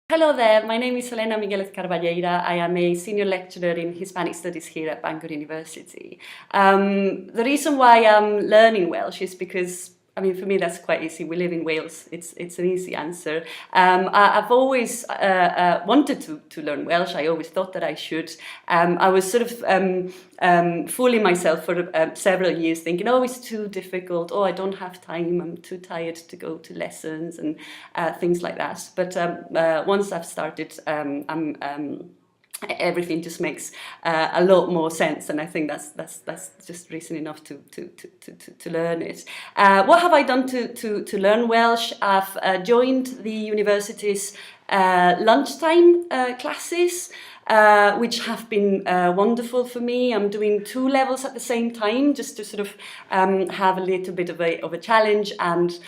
Hello there, my name is Helena Miguelez-Carballeira. I am a senior lecturer in Hispanic Studies here at Bangor University. The reason why I'm learning Welsh is because, for me that's quite easy. We live in Wales, it's an easy answer. I've always wanted to learn Welsh. I always thought that I should. I was sort of fooling myself for several years, thinking, oh, it's too difficult, oh, I don't have time, I'm too tired to go to lessons and things like that. But once I've started, everything just makes a lot more sense, and I think that's just reason enough to learn it. What have I done to learn Welsh? I've joined the university's lunchtime classes, which have been wonderful for me. I'm doing 2 levels at the same time, just to sort of have a little bit of a challenge and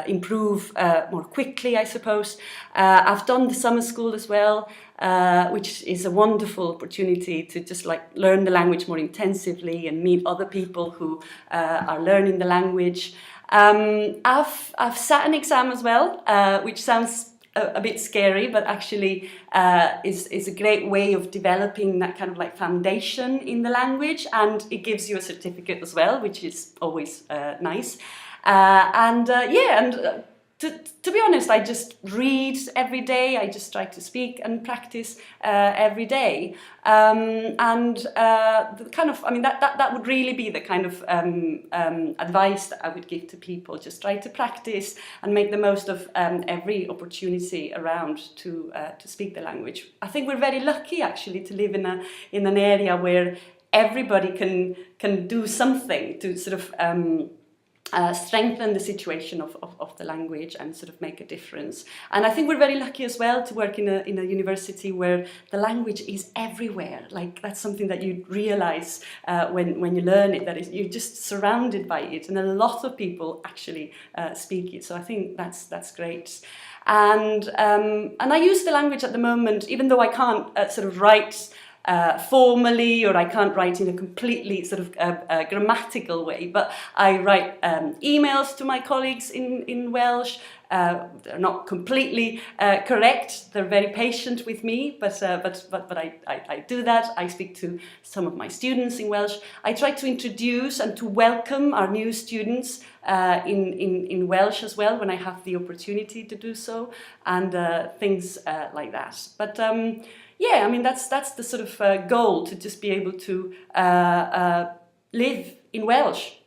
improve more quickly, I suppose. I've done the summer school as well, which is a wonderful opportunity to just like learn the language more intensively and meet other people who are learning the language. I've sat an exam as well, which sounds a bit scary, but actually is a great way of developing that kind of like foundation in the language, and it gives you a certificate as well, which is always nice. To be honest, I just read every day. I just try to speak and practice every day. That would really be the kind of advice that I would give to people. Just try to practice and make the most of every opportunity around to speak the language. I think we're very lucky actually to live in an area where everybody can do something to sort of strengthen the situation of the language and sort of make a difference. And I think we're very lucky as well to work in a university where the language is everywhere. Like, that's something that you realize when you learn it, that you're just surrounded by it, and a lot of people actually speak it. So I think that's great. And I use the language at the moment, even though I can't sort of write formally, or I can't write in a completely sort of grammatical way, but I write emails to my colleagues in Welsh. They're not completely correct. They're very patient with me, but I do that. I speak to some of my students in Welsh. I try to introduce and to welcome our new students in Welsh as well when I have the opportunity to do so, and things like that. But yeah, that's the sort of goal, to just be able to live in Welsh.